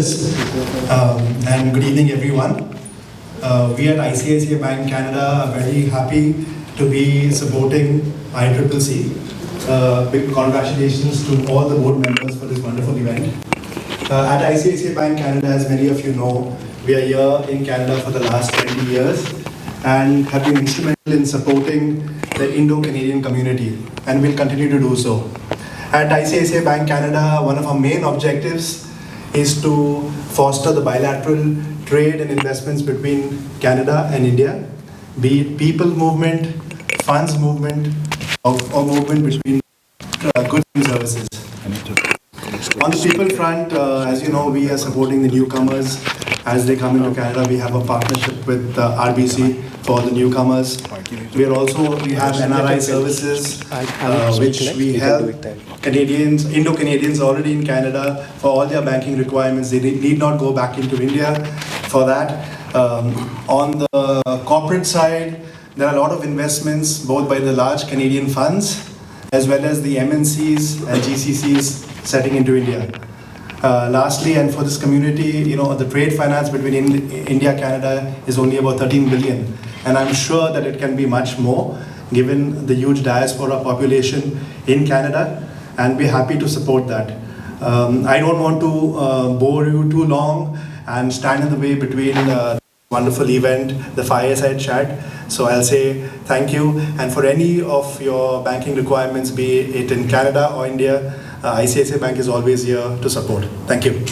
this. And good evening, everyone. We at ICICI Bank Canada are very happy to be supporting ICCC. Big congratulations to all the board members for this wonderful event. At ICICI Bank Canada, as many of you know, we are here in Canada for the last 20 years and have been instrumental in supporting the Indo-Canadian community, and will continue to do so. At ICICI Bank Canada, one of our main objectives is to foster the bilateral trade and investments between Canada and India, be it people movement, funds movement, or movement between goods and services. On the people front, as you know, we are supporting the newcomers as they come into Canada. We have a partnership with RBC for the newcomers. We have NRI services, which we help Canadians, Indo-Canadians already in Canada for all their banking requirements. They need not go back into India for that. On the corporate side, there are a lot of investments both by the large Canadian funds as well as the MNCs and GCCs setting into India. Lastly, and for this community, the trade finance between India and Canada is only about 13 billion. And I'm sure that it can be much more given the huge diaspora population in Canada, and we're happy to support that. I don't want to bore you too long and stand in the way between the wonderful event, the fireside chat. So I'll say thank you, and for any of your banking requirements, be it in Canada or India, ICICI Bank is always here to support. Thank you.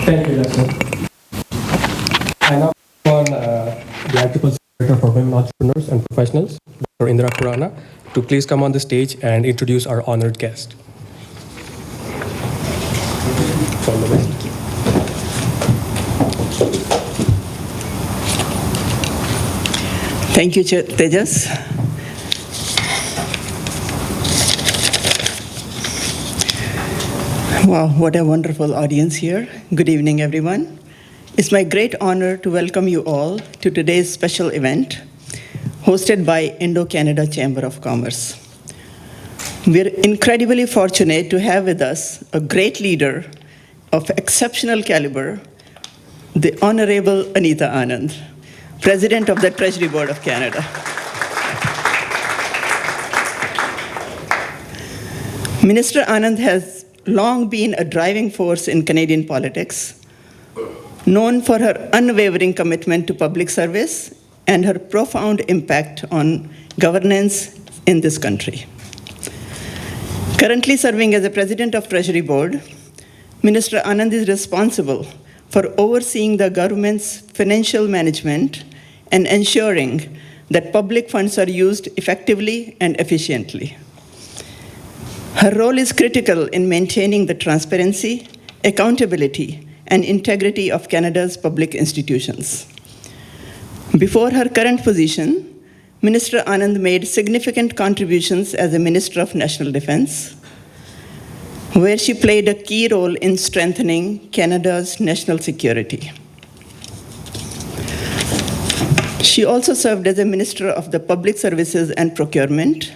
Thank you, Lesson. I now call on the Article Secretary for Women Entrepreneurs and Professionals, Dr. Indra Khurana, to please come on the stage and introduce our honored guest. From the West. Thank you, Tejas. Wow, what a wonderful audience here. Good evening, everyone. It's my great honor to welcome you all to today's special event hosted by Indo-Canada Chamber of Commerce. We're incredibly fortunate to have with us a great leader of exceptional caliber, the Honorable Anita Anand, President of the Treasury Board of Canada. Minister Anand has long been a driving force in Canadian politics, known for her unwavering commitment to public service and her profound impact on governance in this country. Currently serving as the President of Treasury Board, Minister Anand is responsible for overseeing the government's financial management and ensuring that public funds are used effectively and efficiently. Her role is critical in maintaining the transparency, accountability, and integrity of Canada's public institutions. Before her current position, Minister Anand made significant contributions as a Minister of National Defense, where she played a key role in strengthening Canada's national security. She also served as a Minister of the Public Services and Procurement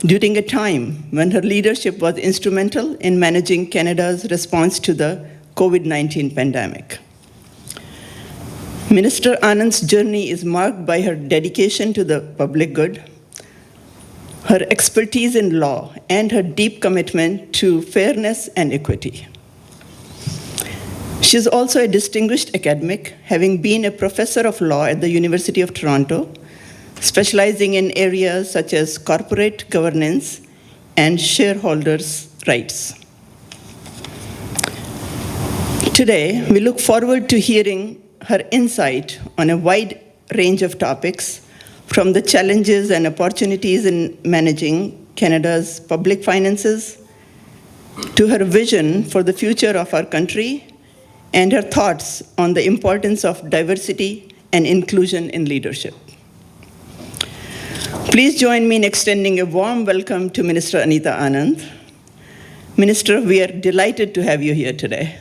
during a time when her leadership was instrumental in managing Canada's response to the COVID-19 pandemic. Minister Anand's journey is marked by her dedication to the public good, her expertise in law, and her deep commitment to fairness and equity. She is also a distinguished academic, having been a professor of law at the University of Toronto, specializing in areas such as corporate governance and shareholders' rights. Today, we look forward to hearing her insight on a wide range of topics, from the challenges and opportunities in managing Canada's public finances, to her vision for the future of our country, and her thoughts on the importance of diversity and inclusion in leadership. Please join me in extending a warm welcome to Minister Anita Anand. Minister, we are delighted to have you here today.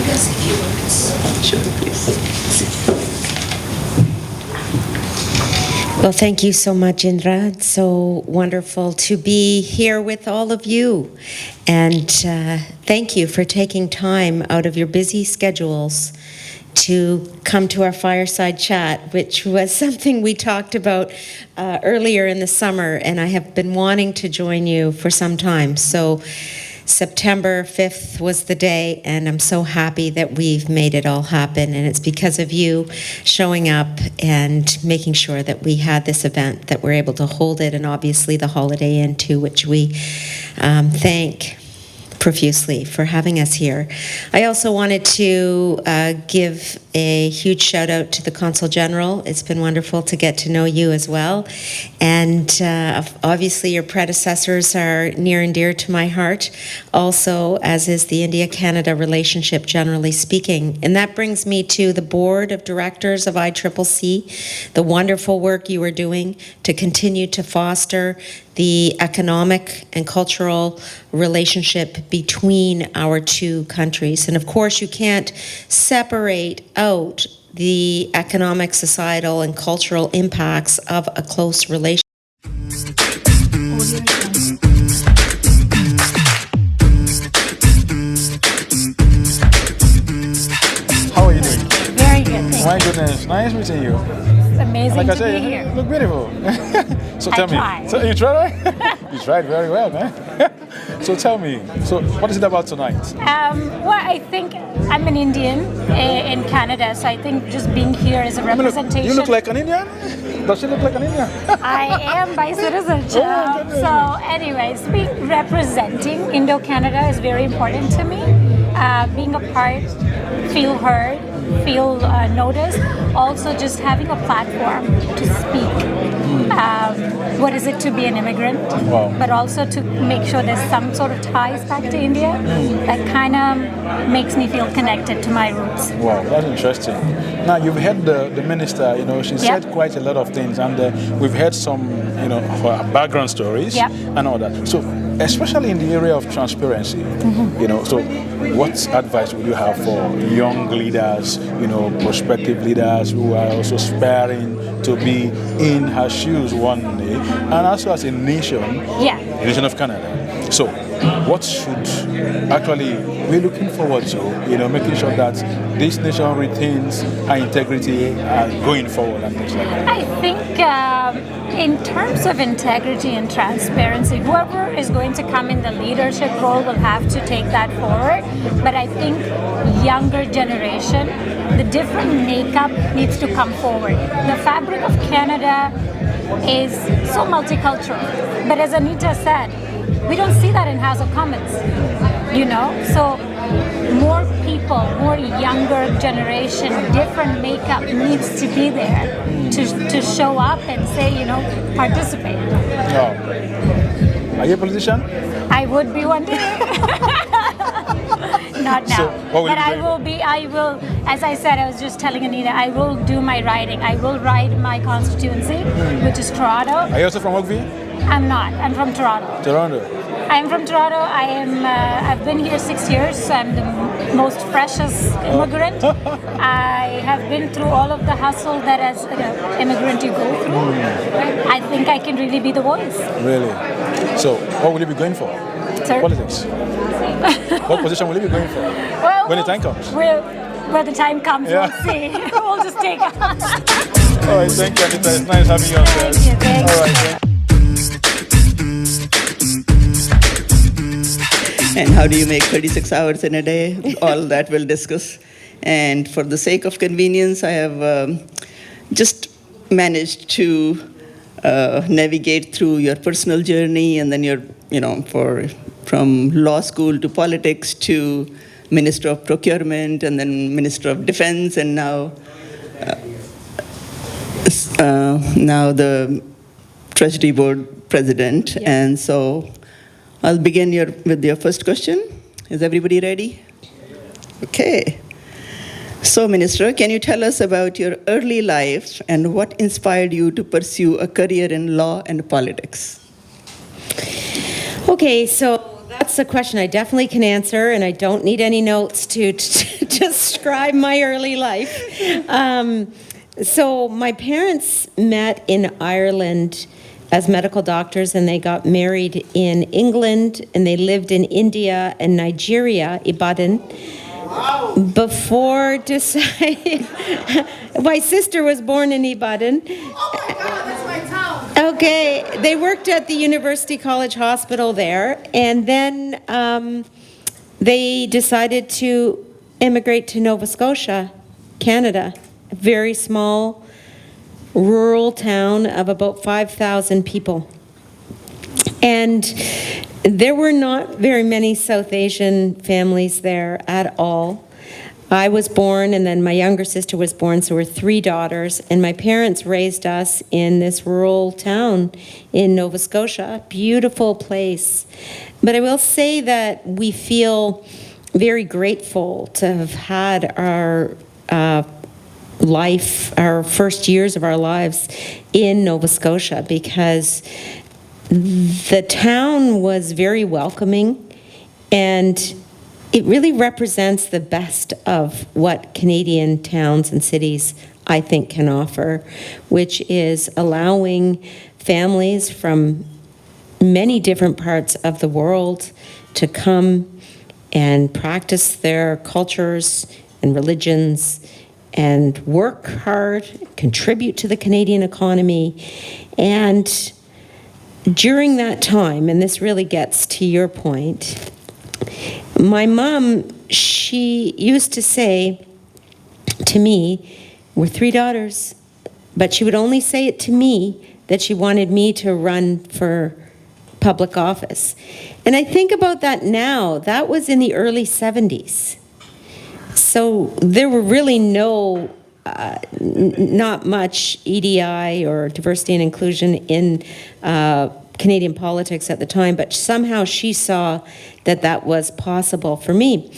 guys, if you want. Sure, please. Well, thank you so much, Indra. It's so wonderful to be here with all of you. And thank you for taking time out of your busy schedules to come to our fireside chat, which was something we talked about earlier in the summer, and I have been wanting to join you for some time. So September 5th was the day, and I'm so happy that we've made it all happen, and it's because of you showing up and making sure that we had this event, that we're able to hold it, and obviously the Holiday Inn too, which we thank profusely for having us here. I also wanted to give a huge shout out to the Consul General. It's been wonderful to get to know you as well. And obviously your predecessors are near and dear to my heart, also as is the India-Canada relationship generally speaking. And that brings me to the board of directors of ICCC, the wonderful work you are doing to continue to foster the economic and cultural relationship between our two countries. And of course, you can't separate out the economic, societal, and cultural impacts of a close relationship. How are you doing? Very good, thank My you. goodness, nice meeting you. It's amazing Like I to said, be you here. look beautiful. So tell me. tried. So you tried, right? You tried very well, man. So tell me. So what is it about tonight? Well, I think I'm an Indian in Canada, so I think just being here is a I mean, look, representation. you look like an Indian. Does she look like an Indian? I am by citizenship. Oh, goodness. So, anyways, being representing Indo-Canada is very important to me. Being a part, feel heard, feel noticed. Also, just having a platform to speak. What is it to be an immigrant? Wow. But also to make sure there's some sort of ties back to India. That kind of makes me feel connected to my roots. Wow, that's interesting. Now you've heard the minister. She said quite a lot of things, and we've heard some, of her background stories and all that. So, especially in the area of transparency, so what advice would you have for young leaders, prospective leaders who are also aspiring to be in her shoes one day, and also as a nation, the nation of Canada? So, what should actually we're looking forward to, making sure that this nation retains her integrity going forward and things like that? I think in terms of integrity and transparency, whoever is going to come in the leadership role will have to take that forward. But I think younger generation, the different makeup needs to come forward. The fabric of Canada is so multicultural. But as Anita said, we don't see that in House of Commons, So more people, more younger generation, different makeup needs to be there to show up and say, participate. Oh. Are you a politician? I would be one day. Not now. So, what will but you do? I will, as I said, I was just telling Anita, I will do my riding. I will ride my constituency, which is Toronto. Are you also from Oakville? I'm not. I'm from Toronto. Toronto. I'm from Toronto. I've been here 6 years, so I'm the most freshest immigrant. I have been through all of the hustle that as an immigrant you go through. I think I can really be the voice. Really? So, what will you be going for? Sir? Politics. What position will you be going for? Well, when the time comes? When the time comes, we'll see. We'll just take it. All right, thank you, Anita. It's nice having you on set. Thank you. Thank All you. right, thank you. And how do you make 36 hours in a day? All that we'll discuss. And for the sake of convenience, I have just managed to navigate through your personal journey, and then from law school to politics to Minister of Procurement, and then Minister of Defense, and now the Treasury Board President. And so I'll begin with your first question. Is everybody ready? Okay. So, Minister, can you tell us about your early life and what inspired you to pursue a career in law and politics? Okay, so that's that's a question I definitely can answer, and I don't need any notes to describe my early life. So my parents met in Ireland as medical doctors, and they got married in England, and they lived in India and Nigeria, Ibadan, before deciding. My sister was born in Ibadan. Oh my God, that's my town. Okay, they worked at the University College Hospital there, and then they decided to immigrate to Nova Scotia, Canada, a very small rural town of about 5,000 people. And there were not very many South Asian families there at all. I was born, and then my younger sister was born, so we're 3 daughters, and my parents raised us in this rural town in Nova Scotia. Beautiful place. But I will say that we feel very grateful to have had our life, our first years of our lives in Nova Scotia, because the town was very welcoming, and it really represents the best of what Canadian towns and cities, I think, can offer, which is allowing families from many different parts of the world to come and practice their cultures and religions and work hard, contribute to the Canadian economy. And during that time, and this really gets to your point, my mom, she used to say to me, we're 3 daughters, but she would only say it to me that she wanted me to run for public office. And I think about that now. That was in the early 70s. So there were really not much EDI or diversity and inclusion in Canadian politics at the time, but somehow she saw that that was possible for me.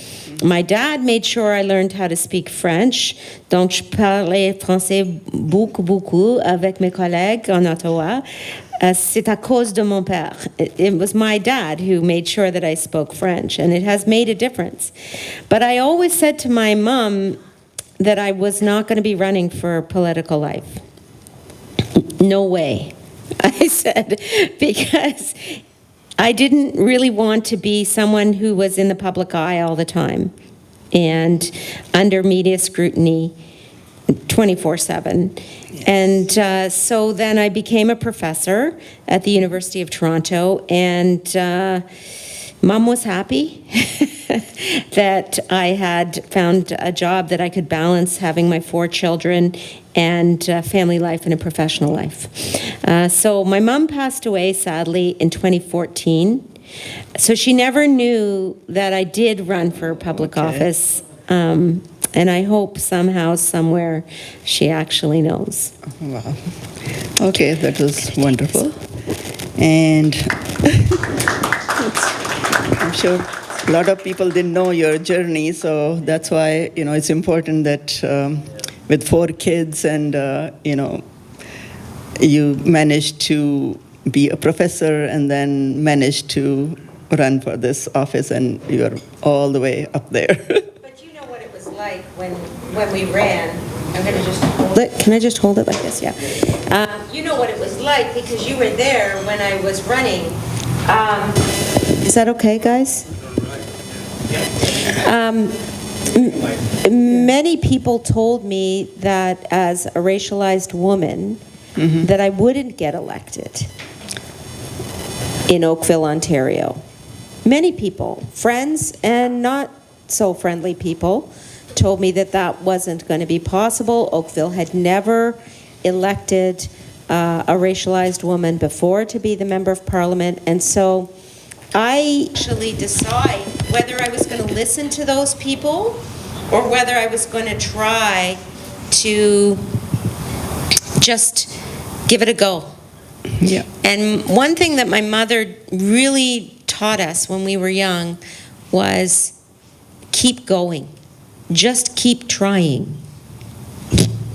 My dad made sure I learned how to speak French, donc je parlais français beaucoup avec mes collègues en Ottawa. C'est à cause de mon père. It was my dad who made sure that I spoke French, and it has made a difference. But I always said to my mom that I was not going to be running for political life. No way, I said, because I didn't really want to be someone who was in the public eye all the time and under media scrutiny 24/7. And so then I became a professor at the University of Toronto, and Mom was happy that I had found a job that I could balance having my 4 children and family life and a professional life. So my mom passed away, sadly, in 2014. So she never knew that I did run for public office. And I hope somehow, somewhere, she actually knows. Wow. Okay, that was wonderful. And I'm sure a lot of people didn't know your journey, so that's why, it's important that with 4 kids and, you managed to be a professor and then managed to run for this office, and you're all the way up there. Like when we ran, I'm going to just hold it. Can I just hold it like this? Yeah. You know what it was like because you were there when I was running. Is that okay, guys? Many people told me that as a racialized woman, that I wouldn't get elected in Oakville, Ontario. Many people, friends and not so friendly people, told me that that wasn't going to be possible. Oakville had never elected a racialized woman before to be the member of parliament, and so I actually decide whether I was going to listen to those people or whether I was going to try to just give it a go. Yeah. And one thing that my mother really taught us when we were young was keep going. Just keep trying.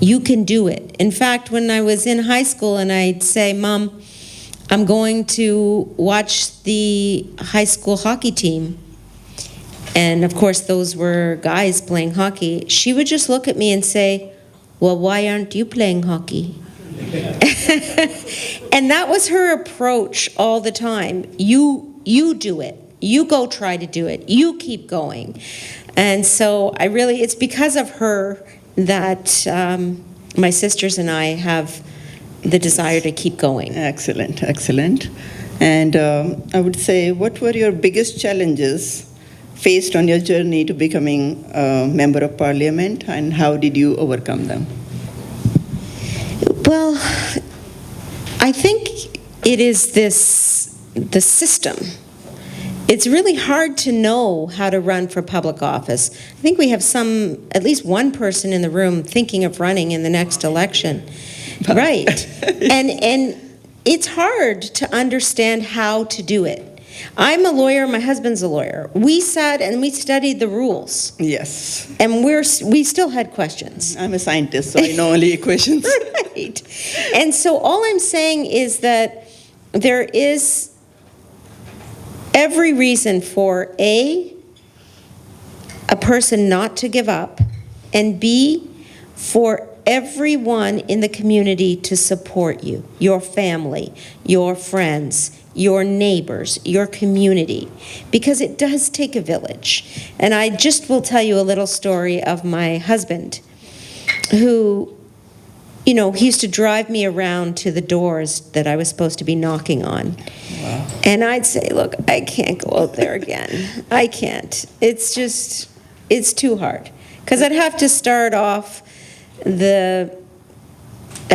You can do it. In fact, when I was in high school and I'd say, Mom, I'm going to watch the high school hockey team. And of course, those were guys playing hockey. She would just look at me and say, well, why aren't you playing hockey? And that was her approach all the time. You do it. You go try to do it. You keep going. And so it's because of her that my sisters and I have the desire to keep going. Excellent, excellent. And I would say, what were your biggest challenges faced on your journey to becoming a member of parliament, and how did you overcome them? Well, I think it is the system. It's really hard to know how to run for public office. I think we have at least one person in the room thinking of running in the next election. Right. And it's hard to understand how to do it. I'm a lawyer, my husband's a lawyer. We sat and we studied the rules. Yes. And we still had questions. I'm a scientist, so I know only equations. Right. And so all I'm saying is that there is every reason for A, person not to give up, and B, for everyone in the community to support you, your family, your friends, your neighbors, your community, because it does take a village. And I just will tell you a little story of my husband, who, he used to drive me around to the doors that I was supposed to be knocking on. Wow. And I'd say, look, I can't go out there again. I can't. It's too hard. Because I'd have to start off at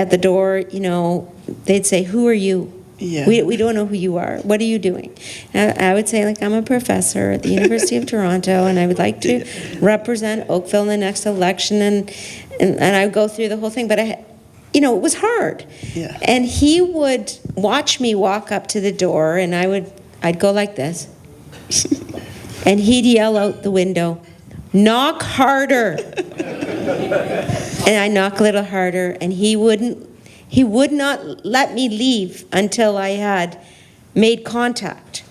the door, they'd say, who are you? Yeah. We don't know who you are. What are you doing? I would say, I'm a professor at the University of Toronto, and I would like to represent Oakville in the next election, and I would go through the whole thing. But it was hard. Yeah. And he would watch me walk up to the door, and I'd go like this, and he'd yell out the window, knock harder. And I knock a little harder, and he would not let me leave until I had made contact.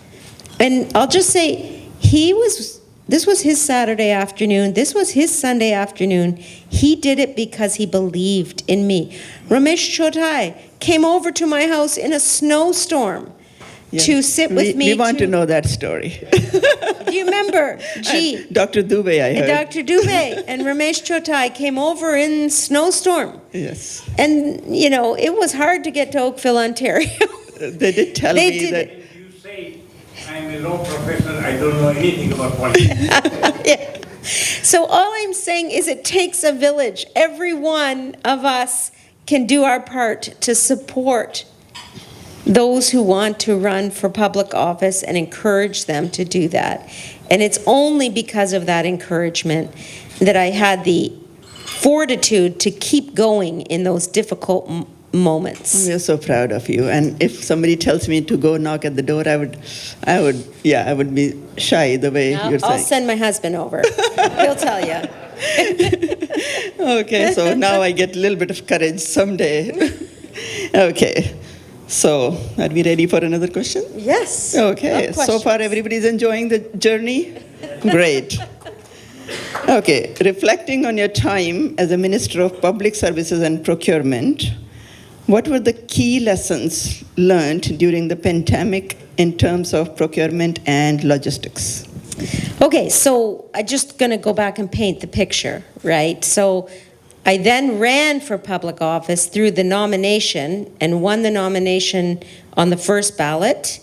And I'll just say, this was his Saturday afternoon, this was his Sunday afternoon. He did it because he believed in me. Ramesh Chotai came over to my house in a snowstorm to sit with me. We want to know that story. Do you remember? Dr. Dubey, I heard. Dr. Dubey and Ramesh Chotai came over in snowstorm. Yes. And, it was hard to get to Oakville, Ontario. They did tell me that. You say, I'm a law professor, I don't know anything about politics. Yeah. So all I'm saying is it takes a village. Every one of us can do our part to support those who want to run for public office and encourage them to do that. And it's only because of that encouragement that I had the fortitude to keep going in those difficult moments. We're so proud of you. And if somebody tells me to go knock at the door, I would be shy the way you're saying. I'll send my husband over. He'll tell you. Okay, so now I get a little bit of courage someday. Okay. So, are we ready for another question? Yes. Okay, so far everybody's enjoying the journey? Great. Okay, reflecting on your time as a Minister of Public Services and Procurement, what were the key lessons learned during the pandemic in terms of procurement and logistics? Okay, so I'm just going to go back and paint the picture, right? So I then ran for public office through the nomination and won the nomination on the first ballot,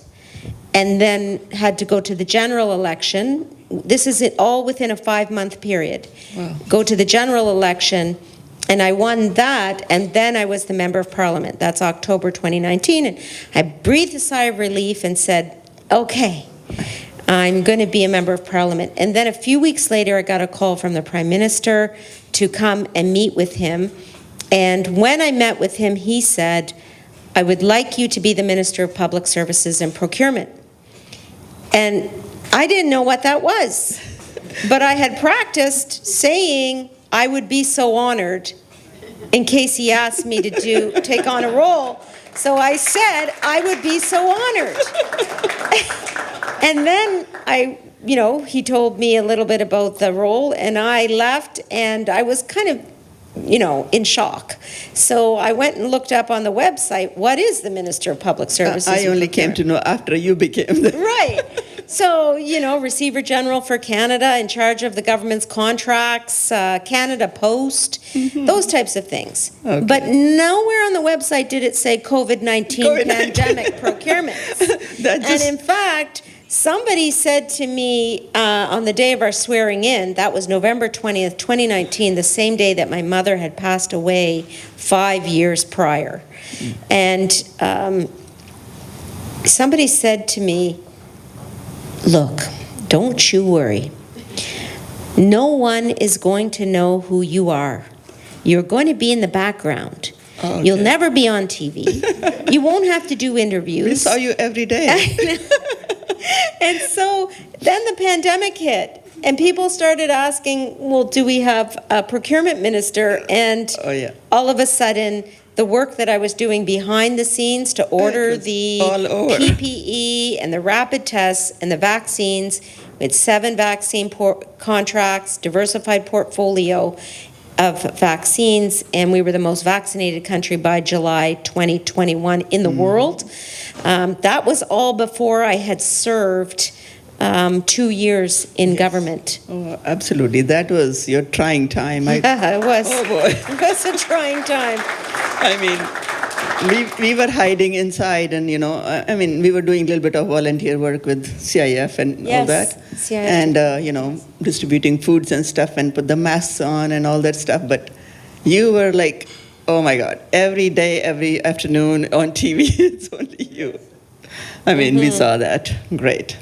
and then had to go to the general election. This is all within a 5-month period. Wow. Go to the general election, and I won that, and then I was the Member of Parliament. That's October 2019, and I breathed a sigh of relief and said, okay, I'm going to be a Member of Parliament. And then a few weeks later, I got a call from the Prime Minister to come and meet with him. And when I met with him, he said, I would like you to be the Minister of Public Services and Procurement. And I didn't know what that was. But I had practiced saying I would be so honored in case he asked me to take on a role. So I said I would be so honored. And then he told me a little bit about the role, and I left, and I was kind of, in shock. So I went and looked up on the website, what is the Minister of Public Services? I only came to know after you became the... Right. So, Receiver General for Canada, in charge of the government's contracts, Canada Post, those types of things. Okay. But nowhere on the website did it say COVID-19 pandemic procurement. And in fact, somebody said to me on the day of our swearing in, that was November 20th, 2019, the same day that my mother had passed away 5 years prior. And somebody said to me, look, don't you worry. No one is going to know who you are. You're going to be in the background. Okay. You'll never be on TV. You won't have to do interviews. We saw you every day. And so then the pandemic hit, and people started asking, well, do we have a procurement minister? And all of a sudden, the work that I was doing behind the scenes to order the PPE and the rapid tests and the vaccines, we had 7 vaccine contracts, diversified portfolio of vaccines, and we were the most vaccinated country by July 2021 in the world. That was all before I had served 2 years in government. Oh, absolutely. That was your trying time. It was. Oh, boy. It was a trying time. I mean, we were hiding inside, and we were doing a little bit of volunteer work with CIF and all that, CIF. and distributing foods and stuff, and put the masks on and all that stuff. But you were like, oh my God, every day, every afternoon on TV, it's only you. I mean, we saw that. Great.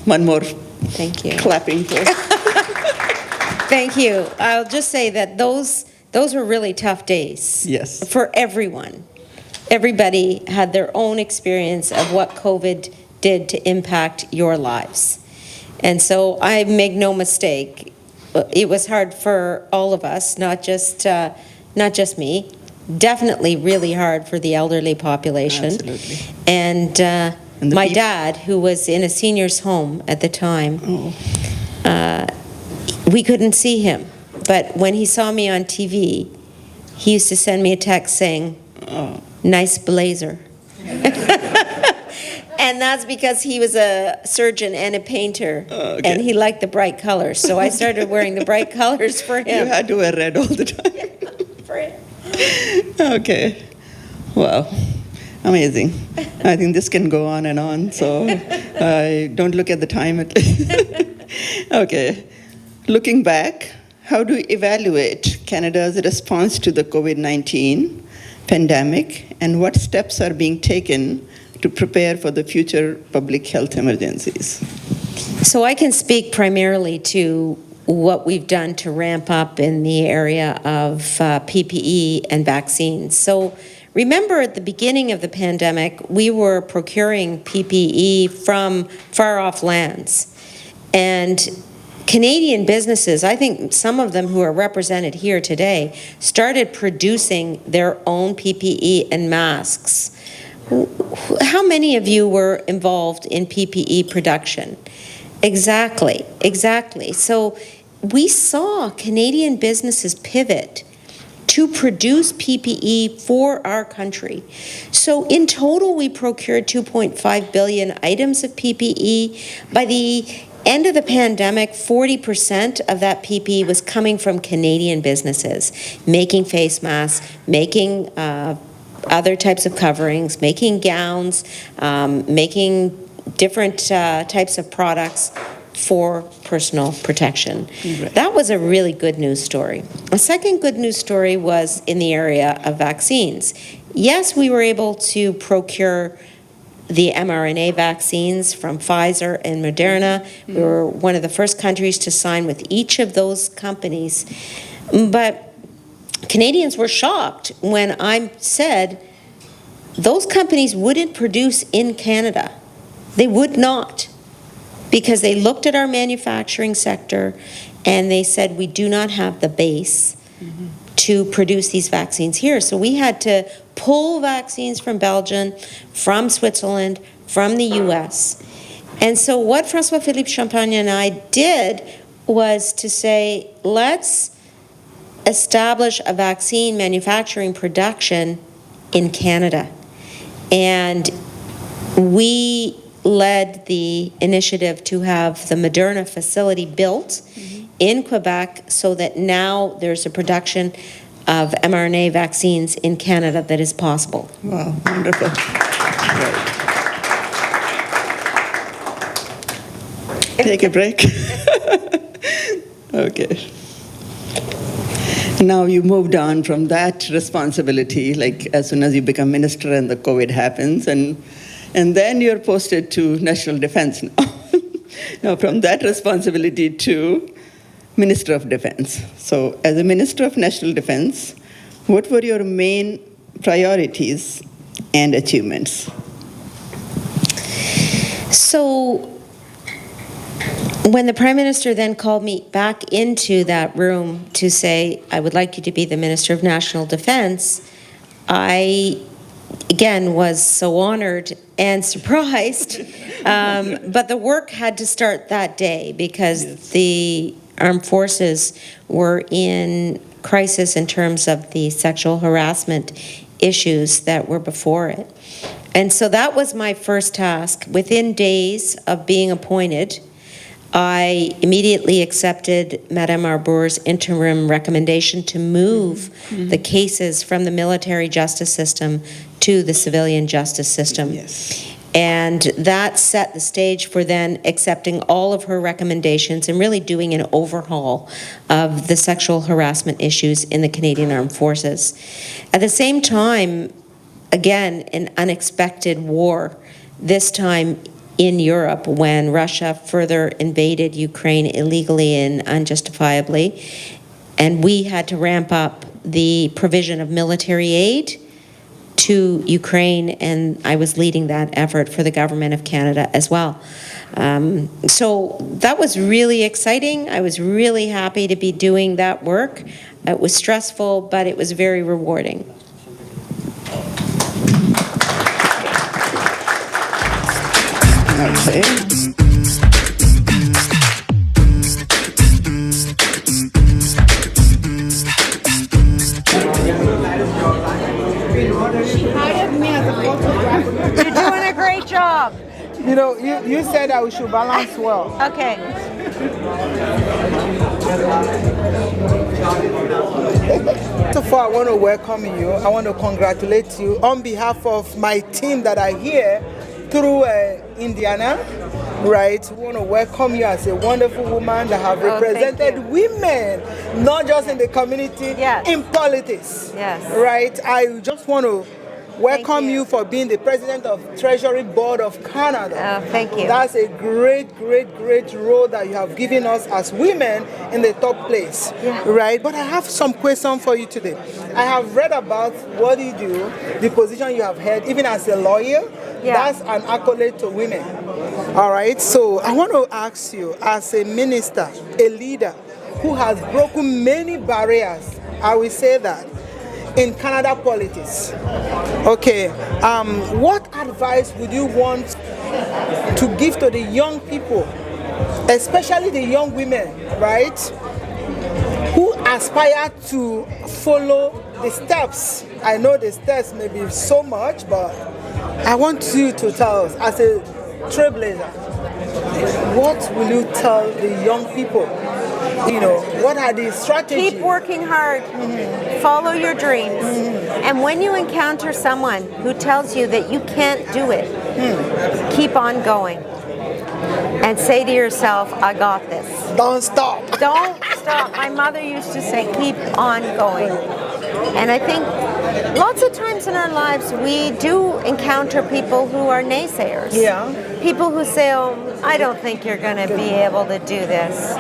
One more. Thank you. Clapping for. Thank you. I'll just say that those were really tough days. Yes. For everyone. Everybody had their own experience of what COVID did to impact your lives. And so I make no mistake, it was hard for all of us, not just me. Definitely really hard for the elderly population. Absolutely. And my dad, who was in a senior's home at the time, we couldn't see him. But when he saw me on TV, he used to send me a text saying, nice blazer. And that's because he was a surgeon and a painter, and he liked the bright colors. So I started wearing the bright colors for him. You had to wear red all the time. For him. Okay. Wow. Amazing. I think this can go on and on, so I don't look at the time at least. Okay. Looking back, how do you evaluate Canada's response to the COVID-19 pandemic, and what steps are being taken to prepare for the future public health emergencies? So I can speak primarily to what we've done to ramp up in the area of PPE and vaccines. So remember at the beginning of the pandemic, we were procuring PPE from far-off lands. And Canadian businesses, I think some of them who are represented here today, started producing their own PPE and masks. How many of you were involved in PPE production? Exactly. So we saw Canadian businesses pivot to produce PPE for our country. So in total, we procured 2.5 billion items of PPE. By the end of the pandemic, 40% of that PPE was coming from Canadian businesses, making face masks, making other types of coverings, making gowns, making different types of products for personal protection. Right. That was a really good news story. A second good news story was in the area of vaccines. Yes, we were able to procure the mRNA vaccines from Pfizer and Moderna. We were one of the first countries to sign with each of those companies. But Canadians were shocked when I said those companies wouldn't produce in Canada. They would not, because they looked at our manufacturing sector and they said we do not have the base to produce these vaccines here. So we had to pull vaccines from Belgium, from Switzerland, from the US. And so what François-Philippe Champagne and I did was to say, let's establish a vaccine manufacturing production in Canada. And we led the initiative to have the Moderna facility built in Quebec so that now there's a production of mRNA vaccines in Canada that is possible. Wow, wonderful. Great. Take a break. Okay. Now you moved on from that responsibility, like as soon as you become minister and the COVID happens, and then you're posted to national defense now. Now from that responsibility to Minister of Defense. So as a Minister of National Defense, what were your main priorities and achievements? So when the Prime Minister then called me back into that room to say, I would like you to be the Minister of National Defense, I, again, was so honored and surprised. But the work had to start that day because the armed forces were in crisis in terms of the sexual harassment issues that were before it. And so that was my first task. Within days of being appointed, I immediately accepted Madame Arbour's interim recommendation to move the cases from the military justice system to the civilian justice system. Yes. And that set the stage for then accepting all of her recommendations and really doing an overhaul of the sexual harassment issues in the Canadian Armed Forces. At the same time, again, an unexpected war, this time in Europe when Russia further invaded Ukraine illegally and unjustifiably, and we had to ramp up the provision of military aid to Ukraine, and I was leading that effort for the Government of Canada as well. So that was really exciting. I was really happy to be doing that work. It was stressful, but it was very rewarding. Okay. You're doing a great job. You know, you said that we should balance well. Okay. So far, I want to welcome you. I want to congratulate you on behalf of my team that are here through Indiana. Right, we want to welcome you as a wonderful woman that have represented women, not just in the community, in politics. Yes. Right, I just want to welcome you for being the president of Treasury Board of Canada. Thank you. That's a great role that you have given us as women in the top place. Right, but I have some questions for you today. I have read about what you do, the position you have held, even as a lawyer. That's an accolade to women. All right, so I want to ask you, as a minister, a leader who has broken many barriers, I will say that, in Canada politics. Okay, what advice would you want to give to the young people, especially the young women, right, who aspire to follow the steps? I know the steps may be so much, but I want you to tell us, as a trailblazer, what will you tell the young people? You know, what are the strategies? Keep working hard. Follow your dreams. And when you encounter someone who tells you that you can't do it, keep on going. And say to yourself, I got this. Don't stop. Don't stop. My mother used to say, keep on going. And I think lots of times in our lives, we do encounter people who are naysayers. Yeah. people who say, oh, I don't think you're going to be able to do this.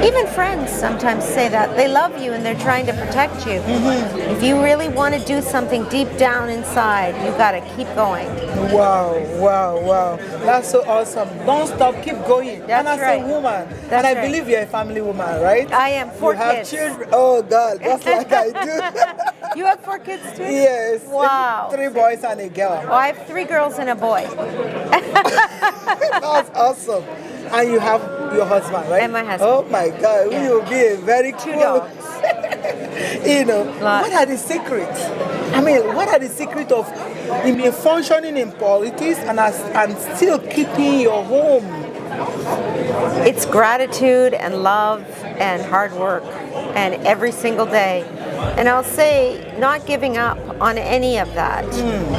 Even friends sometimes say that. They love you and they're trying to protect you. If you really want to do something deep down inside, you got to keep going. Wow, wow, wow. That's so awesome. Don't stop, keep going. That's and as right. a woman, That's and I right. believe you're a family woman, right? I am. 4 you have kids. Children. Oh God, just like I do. You have 4 kids too? Yes. Wow. 3 boys and a girl. Well, I have 3 girls and a boy. That's awesome. And you have your husband, right? And my husband. Oh my God, Yeah. you will be a very 2 cool. dogs. What are the secrets? I mean, what are the secrets of functioning in politics and still keeping your home? It's gratitude and love and hard work and every single day. And I'll say not giving up on any of that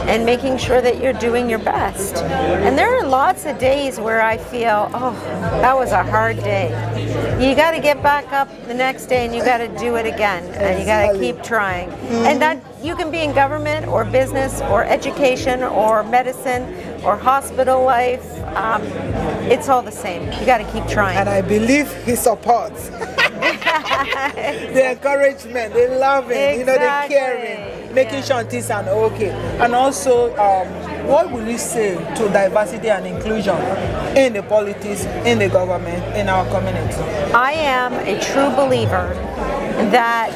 and making sure that you're doing your best. And there are lots of days where I feel, oh, that was a hard day. You got to get back up the next day and you got to do it again. And you got to keep trying. And that you can be in government or business or education or medicine or hospital life. It's all the same. You got to keep trying. And I believe he supports. The encouragement, they love it, Exactly. they caring, making sure things are okay. And also, what will you say to diversity and inclusion in the politics, in the government, in our community? I am a true believer that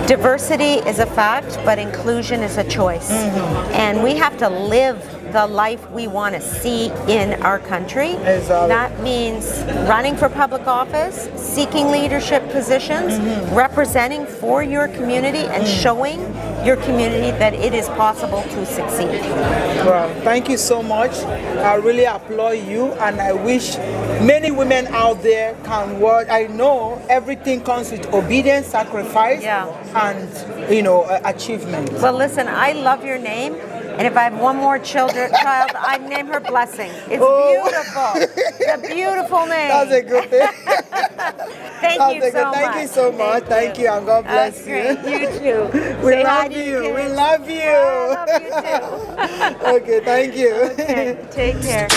diversity is a fact, but inclusion is a choice. And we have to live the life we want to see in our country. Exactly. That means running for public office, seeking leadership positions, representing for your community and showing your community that it is possible to succeed. Well, thank you so much. I really applaud you and I wish many women out there can watch. I know everything comes with obedience, sacrifice, and achievement. Well, listen, I love your name. And if I have one more child, I'd name her Blessing. It's beautiful. It's a beautiful name. That's a good thing. Thank you so much. Thank you so much. Thank you, and God bless That's you. great. You too. We Say hi love to you. your We kids. love you. I love you too. Okay, thank you. Okay, take care.